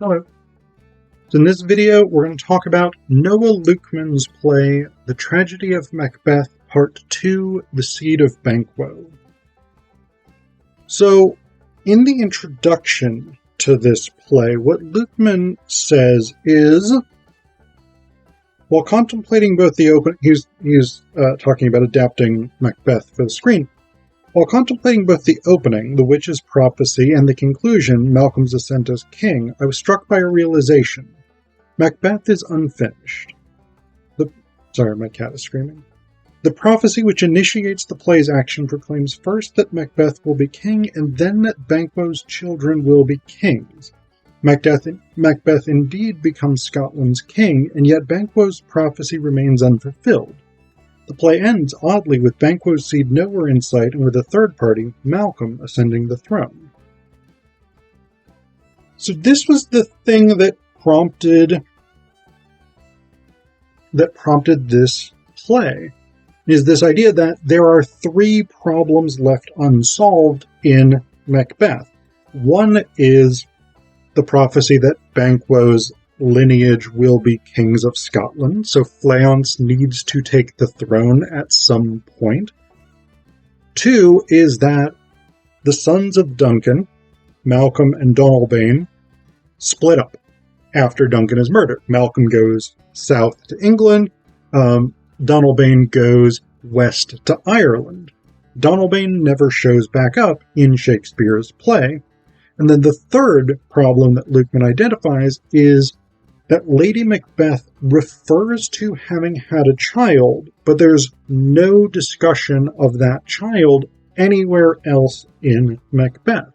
Hello. So in this video, we're going to talk about Noah Lukeman's play, The Tragedy of Macbeth, Part 2, The Siege of Banquo. So, in the introduction to this play, what Lukeman says is, while contemplating both the open... He's talking about adapting Macbeth for the screen. While contemplating both the opening, the witch's prophecy, and the conclusion, Malcolm's ascent as king, I was struck by a realization. Macbeth is unfinished. Sorry, my cat is screaming. The prophecy which initiates the play's action proclaims first that Macbeth will be king, and then that Banquo's children will be kings. Macbeth indeed becomes Scotland's king, and yet Banquo's prophecy remains unfulfilled. The play ends, oddly, with Banquo's seed nowhere in sight, and with a third party, Malcolm, ascending the throne. So this was the thing that prompted this play, is this idea that there are three problems left unsolved in Macbeth. One is the prophecy that Banquo's lineage will be kings of Scotland, so Fleance needs to take the throne at some point. Two is that the sons of Duncan, Malcolm and Donalbain, split up after Duncan is murdered. Malcolm goes south to England, Donalbain goes west to Ireland. Donalbain never shows back up in Shakespeare's play. And then the third problem that Lukeman identifies is that Lady Macbeth refers to having had a child, but there's no discussion of that child anywhere else in Macbeth.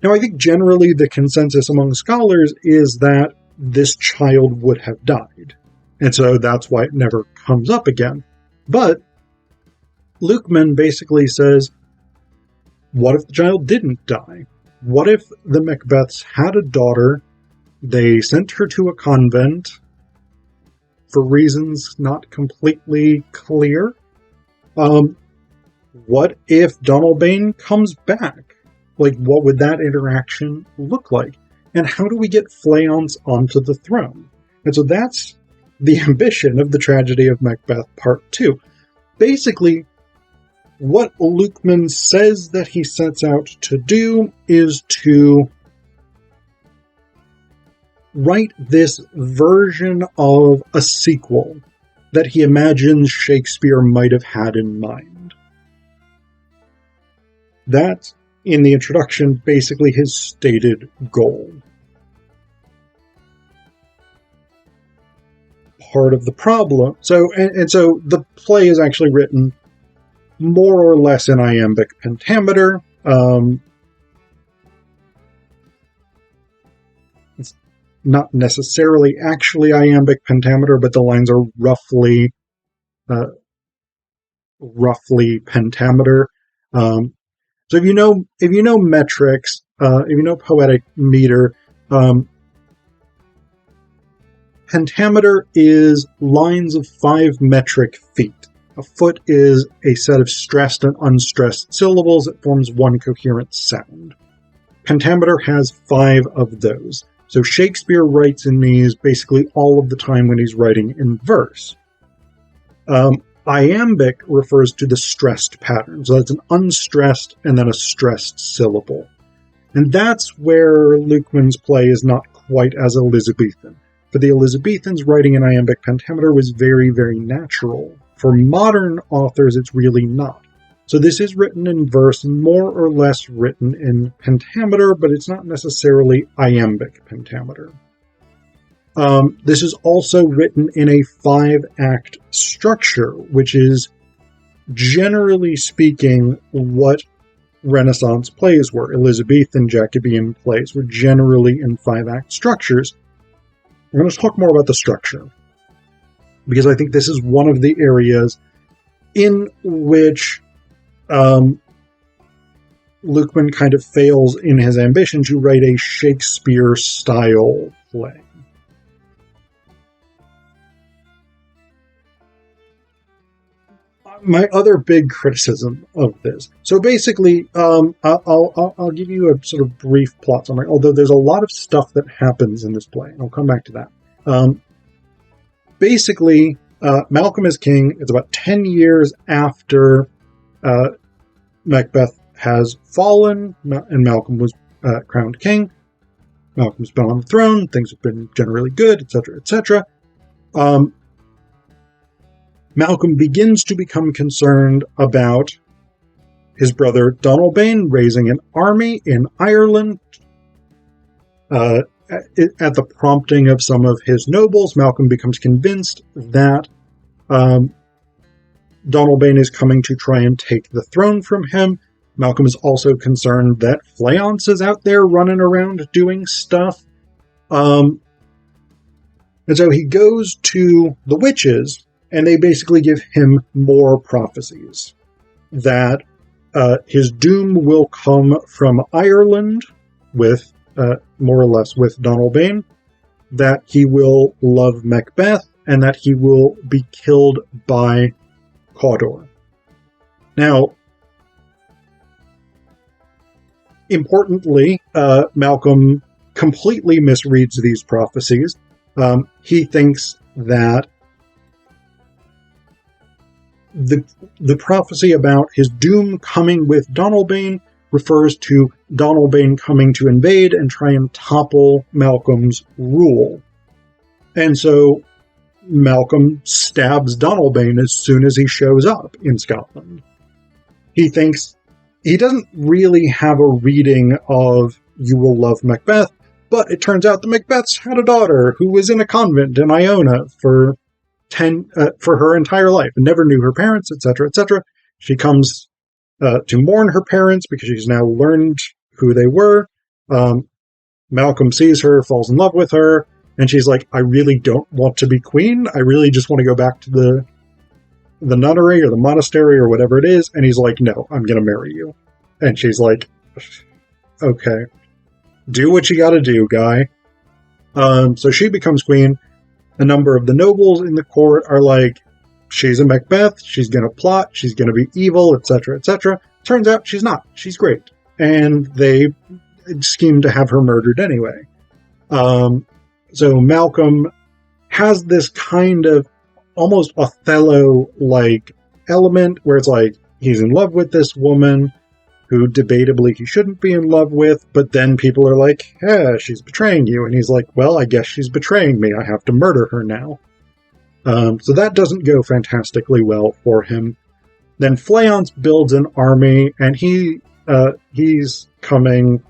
Now, I think generally the consensus among scholars is that this child would have died, and so that's why it never comes up again. But Lukeman basically says, what if the child didn't die? What if the Macbeths had a daughter, they sent her to a convent for reasons not completely clear? What if Donalbain comes back? Like, what would that interaction look like? And how do we get Fleance onto the throne? And so that's the ambition of The Tragedy of Macbeth Part 2. Basically, what Lukeman says that he sets out to do is to write this version of a sequel that he imagines Shakespeare might have had in mind. That's, in the introduction, basically his stated goal. Part of the problem... So the play is actually written more or less in iambic pentameter. It's not necessarily actually iambic pentameter, but the lines are roughly pentameter. So if you know metrics, if you know poetic meter, pentameter is lines of 5 metric feet. A foot is a set of stressed and unstressed syllables that forms one coherent sound. Pentameter has 5 of those. So Shakespeare writes in these basically all of the time when he's writing in verse. Iambic refers to the stressed pattern. So that's an unstressed and then a stressed syllable. And that's where Lukeman's play is not quite as Elizabethan. For the Elizabethans, writing in iambic pentameter was very, very natural. For modern authors, it's really not. So this is written in verse, more or less written in pentameter, but it's not necessarily iambic pentameter. This is also written in a 5-act structure, which is, generally speaking, what Renaissance plays were. Elizabethan, Jacobean plays were generally in 5-act structures. I'm going to talk more about the structure, because I think this is one of the areas in which Lukeman kind of fails in his ambition to write a Shakespeare-style play. my other big criticism of this. So basically, I'll give you a sort of brief plot summary, although there's a lot of stuff that happens in this play. I'll come back to that. Basically, Malcolm is king. It's about 10 years after Macbeth has fallen, and Malcolm was crowned king. Malcolm's been on the throne. Things have been generally good, etc., etc. Malcolm begins to become concerned about his brother Donalbain raising an army in Ireland. At the prompting of some of his nobles, Malcolm becomes convinced that Donalbain is coming to try and take the throne from him. Malcolm is also concerned that Fleance is out there running around doing stuff. And so he goes to the witches, and they basically give him more prophecies. That his doom will come from Ireland, with more or less with Donalbain, that he will love Macbeth, and that he will be killed by Cawdor. Now, importantly, Malcolm completely misreads these prophecies. He thinks that the prophecy about his doom coming with Donalbain refers to Donalbain coming to invade and try and topple Malcolm's rule. And so Malcolm stabs Donalbain as soon as he shows up in Scotland. He thinks he doesn't really have a reading of You Will Love Macbeth, but it turns out that Macbeth's had a daughter who was in a convent in Iona for her entire life and never knew her parents, etc., etc. She comes to mourn her parents because she's now learned who they were. Malcolm sees her, falls in love with her, and she's like, I really don't want to be queen. I really just want to go back to the nunnery or the monastery or whatever it is. And he's like, no, I'm going to marry you. And she's like, okay, do what you got to do, guy. So she becomes queen. A number of the nobles in the court are like, she's a Macbeth, she's going to plot, she's going to be evil, etc., etc. Turns out she's not. She's great. And they scheme to have her murdered anyway. So Malcolm has this kind of almost Othello-like element where it's like, he's in love with this woman who debatably he shouldn't be in love with, but then people are like, yeah, she's betraying you. And he's like, well, I guess she's betraying me. I have to murder her now. So that doesn't go fantastically well for him. Then Fleance builds an army, and he's coming.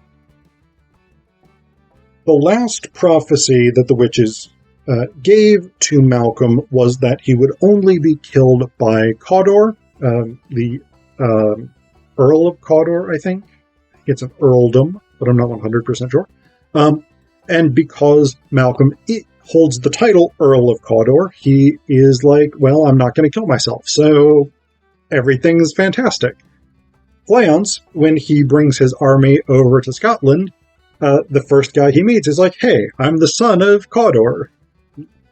The last prophecy that the witches gave to Malcolm was that he would only be killed by Cawdor, the Earl of Cawdor, I think. It's an earldom, but I'm not 100% sure. And because Malcolm holds the title Earl of Cawdor, he is like, well, I'm not going to kill myself, so everything's fantastic. Fleance, when he brings his army over to Scotland, the first guy he meets is like, hey, I'm the son of Cawdor.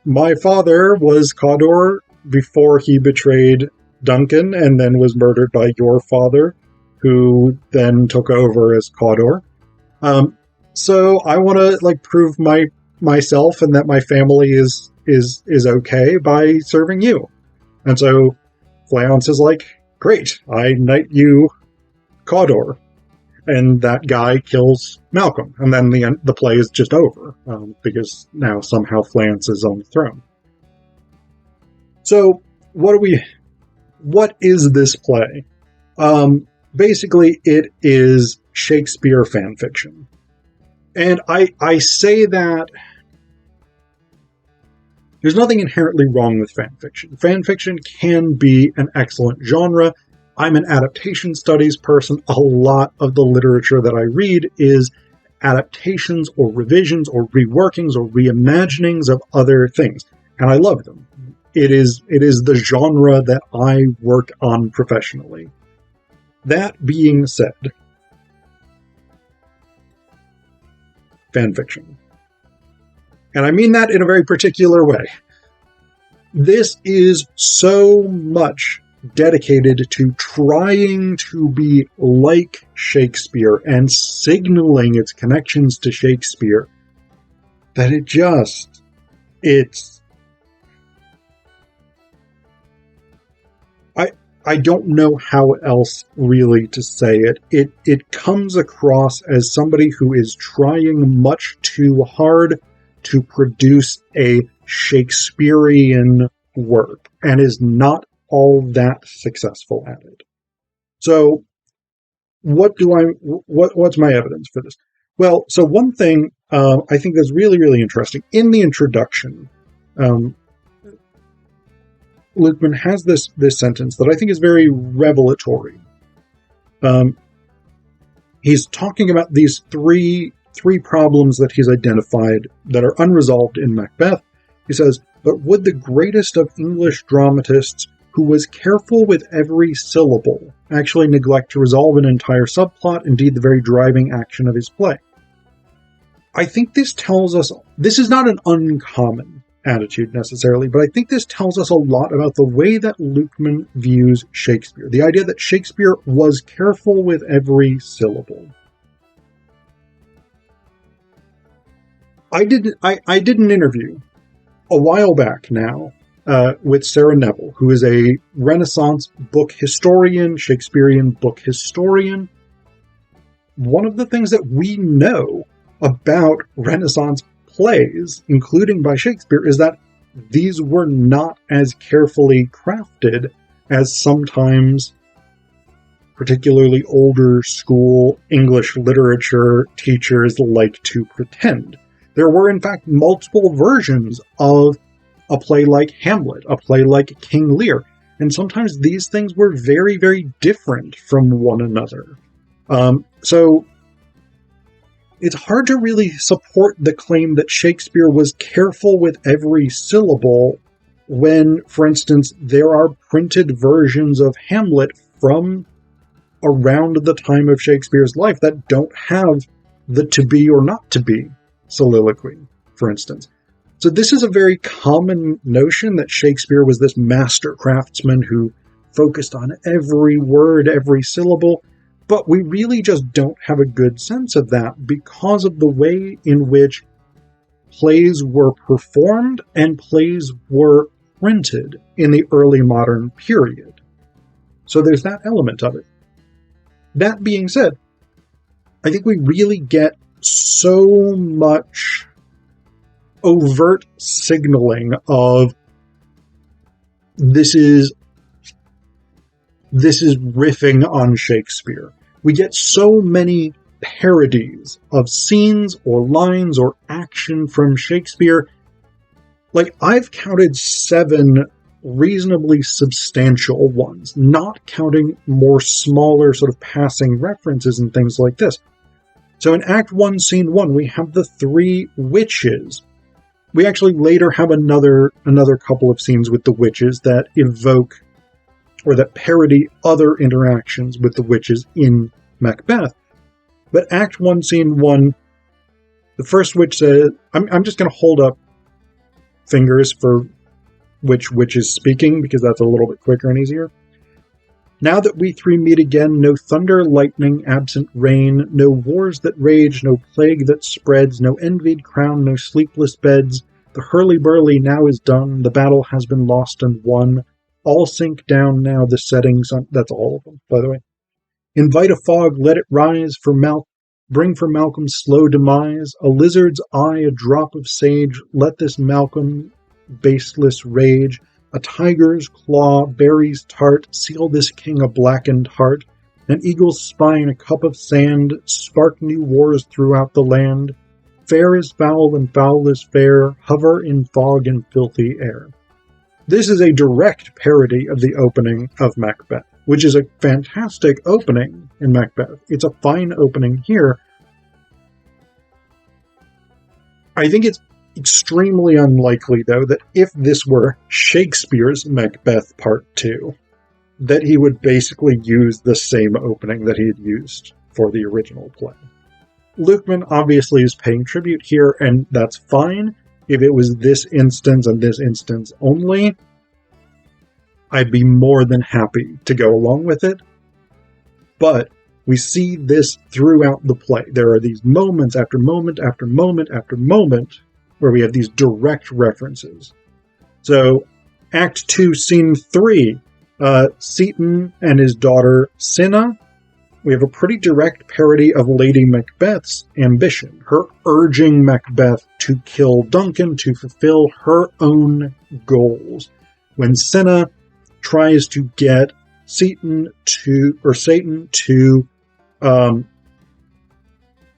My father was Cawdor before he betrayed Duncan and then was murdered by your father, who then took over as Cawdor. So I want to prove myself and that my family is okay by serving you. And so Fleance is like, great, I knight you Cawdor. And that guy kills Malcolm. And then the play is just over, because now somehow Fleance is on the throne. So what is this play? Basically, it is Shakespeare fan fiction. And I say that there's nothing inherently wrong with fan fiction. Fan fiction can be an excellent genre. I'm an adaptation studies person. A lot of the literature that I read is adaptations or revisions or reworkings or reimaginings of other things. And I love them. It is the genre that I work on professionally. That being said, fan fiction. And I mean that in a very particular way. This is so much dedicated to trying to be like Shakespeare and signaling its connections to Shakespeare, that I don't know how else really to say it. It comes across as somebody who is trying much too hard to produce a Shakespearean work and is not all that successful at it. So what's my evidence for this? Well, so one thing I think that's really, really interesting in the introduction, Lukeman has this sentence that I think is very revelatory. He's talking about these three problems that he's identified that are unresolved in Macbeth. He says, "But would the greatest of English dramatists, who was careful with every syllable, actually neglect to resolve an entire subplot, indeed the very driving action of his play?" I think this tells us, this is not an uncommon attitude necessarily, but I think this tells us a lot about the way that Lukeman views Shakespeare. The idea that Shakespeare was careful with every syllable. I did an interview a while back now with Sarah Neville, who is a Renaissance book historian, Shakespearean book historian. One of the things that we know about Renaissance plays, including by Shakespeare, is that these were not as carefully crafted as sometimes particularly older school English literature teachers like to pretend. There were, in fact, multiple versions of a play like Hamlet, a play like King Lear, and sometimes these things were very, very different from one another. So it's hard to really support the claim that Shakespeare was careful with every syllable when, for instance, there are printed versions of Hamlet from around the time of Shakespeare's life that don't have the to be or not to be soliloquy, for instance. So this is a very common notion that Shakespeare was this master craftsman who focused on every word, every syllable, but we really just don't have a good sense of that because of the way in which plays were performed and plays were printed in the early modern period. So there's that element of it. That being said, I think we really get so much overt signaling of this is riffing on Shakespeare. We get so many parodies of scenes or lines or action from Shakespeare. Like, I've counted 7 reasonably substantial ones, not counting more smaller sort of passing references and things like this. So in Act 1, Scene 1, we have the 3 witches. We actually later have another couple of scenes with the witches that evoke or that parody other interactions with the witches in Macbeth. But Act 1, Scene 1, the first witch says, I'm just going to hold up fingers for which witch is speaking, because that's a little bit quicker and easier. "Now that we 3 meet again, no thunder, lightning, absent rain, no wars that rage, no plague that spreads, no envied crown, no sleepless beds. The hurly-burly now is done, the battle has been lost and won. All sink down now, the setting sun." That's all of them, by the way. "Invite a fog, let it rise, bring for Malcolm's slow demise. A lizard's eye, a drop of sage, let this Malcolm baseless rage. A tiger's claw, berries tart, seal this king a blackened heart. An eagle's spine, a cup of sand, spark new wars throughout the land. Fair is foul and foul is fair, hover in fog and filthy air." This is a direct parody of the opening of Macbeth, which is a fantastic opening in Macbeth. It's a fine opening here. I think it's extremely unlikely, though, that if this were Shakespeare's Macbeth Part 2, that he would basically use the same opening that he had used for the original play. Lukeman obviously is paying tribute here, and that's fine. If it was this instance and this instance only, I'd be more than happy to go along with it. But we see this throughout the play. There are these moments after moment after moment after moment where we have these direct references. So, Act 2, Scene 3, Seton and his daughter Cinna. We have a pretty direct parody of Lady Macbeth's ambition, her urging Macbeth to kill Duncan to fulfill her own goals. When Cinna tries to get Satan to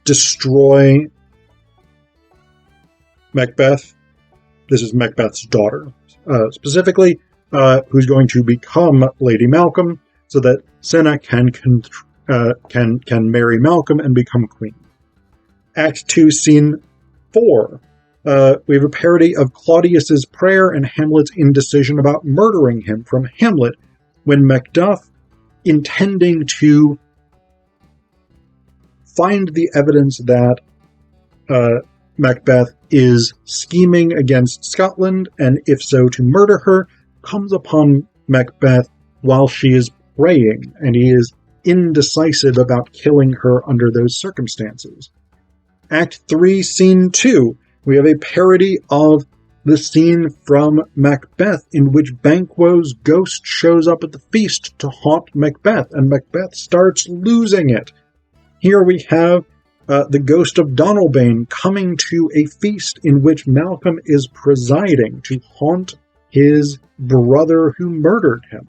destroy Macbeth. This is Macbeth's daughter, specifically, who's going to become Lady Malcolm, so that Cinna can marry Malcolm and become queen. Act 2, Scene 4. We have a parody of Claudius's prayer and Hamlet's indecision about murdering him from Hamlet, when Macduff, intending to find the evidence that Macbeth is scheming against Scotland, and if so, to murder her, comes upon Macbeth while she is praying, and he is indecisive about killing her under those circumstances. Act 3, Scene 2. We have a parody of the scene from Macbeth in which Banquo's ghost shows up at the feast to haunt Macbeth, and Macbeth starts losing it. Here we have the ghost of Donalbain coming to a feast in which Malcolm is presiding to haunt his brother who murdered him.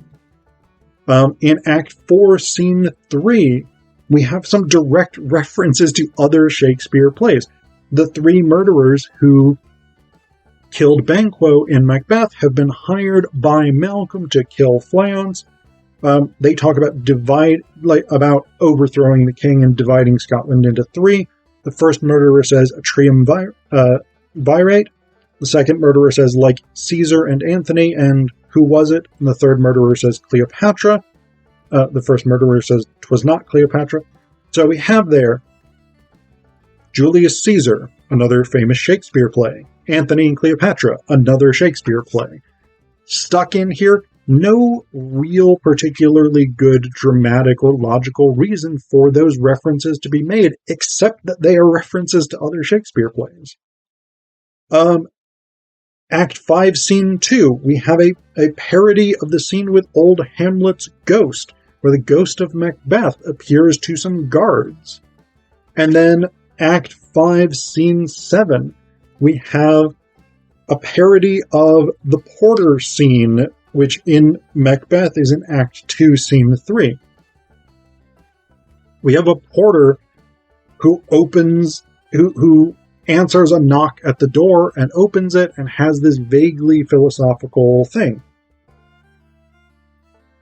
In Act 4, Scene 3, we have some direct references to other Shakespeare plays. The three murderers who killed Banquo in Macbeth have been hired by Malcolm to kill Fleance. They talk about overthrowing the king and dividing Scotland into three. The first murderer says a triumvirate. The second murderer says like Caesar and Antony, and who was it? And the third murderer says Cleopatra. The first murderer says 'twas not Cleopatra. So we have there Julius Caesar, another famous Shakespeare play. Antony and Cleopatra, another Shakespeare play. Stuck in here, no real particularly good dramatic or logical reason for those references to be made, except that they are references to other Shakespeare plays. Act 5, Scene 2, we have a parody of the scene with old Hamlet's ghost, where the ghost of Macbeth appears to some guards. And then Act 5, Scene 7, we have a parody of the porter scene, which in Macbeth is in Act 2, Scene 3. We have a porter who answers a knock at the door and opens it and has this vaguely philosophical thing.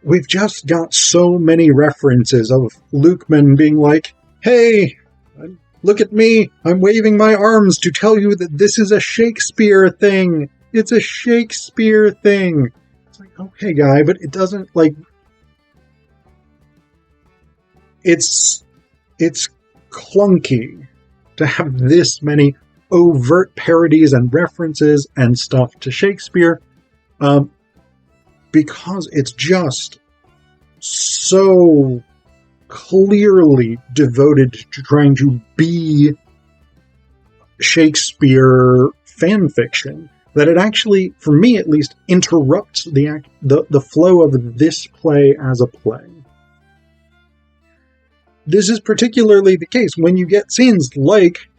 We've just got so many references of Lukeman being like, hey, look at me, I'm waving my arms to tell you that this is a Shakespeare thing. It's a Shakespeare thing. It's like, okay, guy, but it doesn't, it's clunky to have this many overt parodies and references and stuff to Shakespeare, because it's just so clearly devoted to trying to be Shakespeare fan fiction that it actually, for me at least, interrupts the flow of this play as a play. This is particularly the case when you get scenes like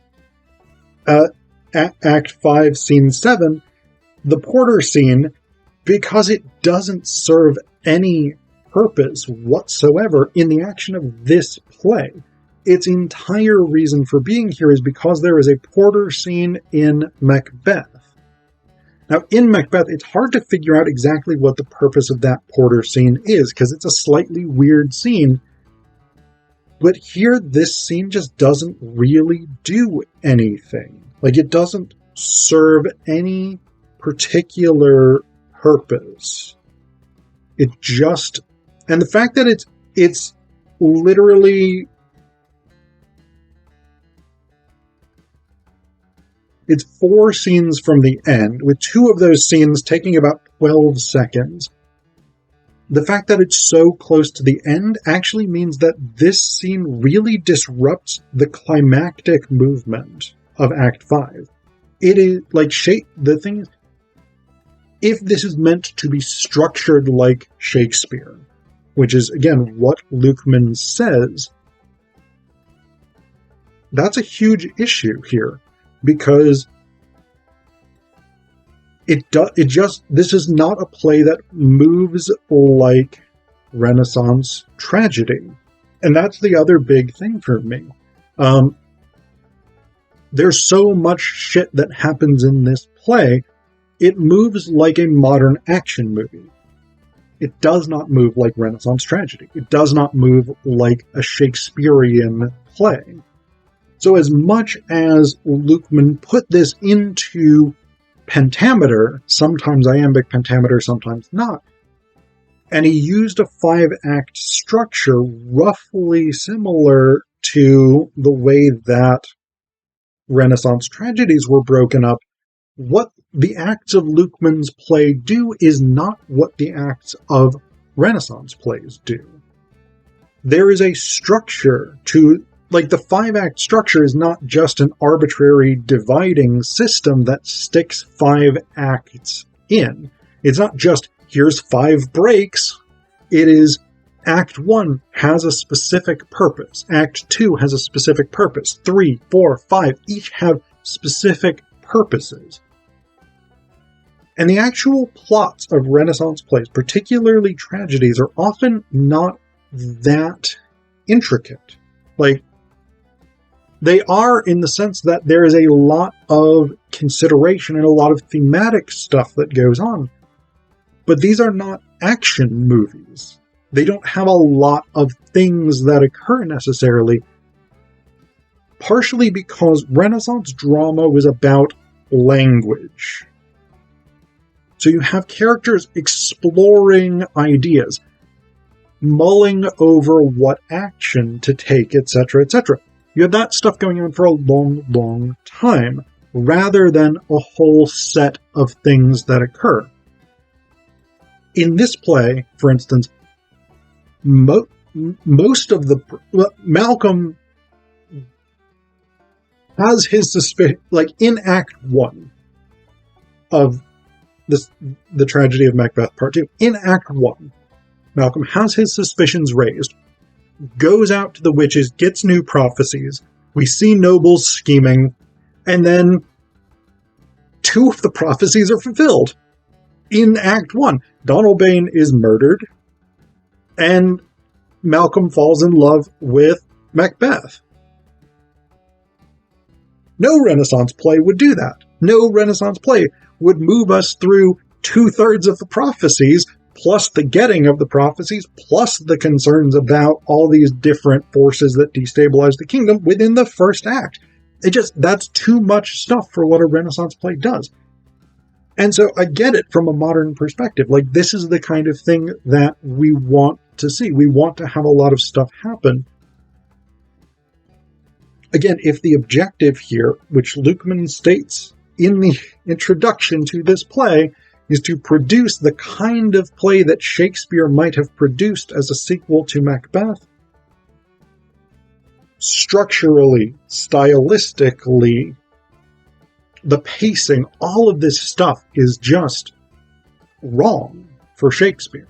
Act 5, Scene 7, the porter scene, because it doesn't serve any purpose whatsoever in the action of this play. Its entire reason for being here is because there is a porter scene in Macbeth. Now, in Macbeth, it's hard to figure out exactly what the purpose of that porter scene is, because it's a slightly weird scene. But here, this scene just doesn't really do anything. It doesn't serve any particular purpose. It just... And the fact that it's literally... It's 4 scenes from the end, with 2 of those scenes taking about 12 seconds. the fact that it's so close to the end actually means that this scene really disrupts the climactic movement of Act 5. It is like the thing is, if this is meant to be structured like Shakespeare, which is again what Lukeman says, that's a huge issue here, because this is not a play that moves like Renaissance tragedy. And that's the other big thing for me. There's so much shit that happens in this play, it moves like a modern action movie. It does not move like Renaissance tragedy. It does not move like a Shakespearean play. So as much as Lukeman put this into pentameter, sometimes iambic pentameter, sometimes not, and he used a 5-act structure roughly similar to the way that Renaissance tragedies were broken up, what the acts of Lukeman's play do is not what the acts of Renaissance plays do. There is a structure to, like, the 5-act structure is not just an arbitrary dividing system that sticks 5 acts in. It's not just, here's 5 breaks. It is, Act 1 has a specific purpose. Act 2 has a specific purpose. 3, 4, 5 each have specific purposes. And the actual plots of Renaissance plays, particularly tragedies, are often not that intricate. Like, they are in the sense that there is a lot of consideration and a lot of thematic stuff that goes on. But these are not action movies. They don't have a lot of things that occur necessarily. Partially because Renaissance drama was about language. So you have characters exploring ideas, mulling over what action to take, etc., etc. You have that stuff going on for a long, long time, rather than a whole set of things that occur. In this play, for instance, most of Malcolm has his suspicion, like in Act 1 of the Tragedy of Macbeth Part 2, in Act 1, Malcolm has his suspicions raised, goes out to the witches, gets new prophecies, we see nobles scheming, and then 2 of the prophecies are fulfilled. In Act 1, Donalbain is murdered, and Malcolm falls in love with Macbeth. No Renaissance play would do that. No Renaissance play would move us through 2/3 of the prophecies, plus the getting of the prophecies, plus the concerns about all these different forces that destabilize the kingdom within the first act. That's too much stuff for what a Renaissance play does. And so I get it from a modern perspective. Like, this is the kind of thing that we want to see. We want to have a lot of stuff happen. Again, if the objective here, which Lukeman states in the introduction to this play, is to produce the kind of play that Shakespeare might have produced as a sequel to Macbeth, structurally, stylistically, the pacing, all of this stuff is just wrong for Shakespeare.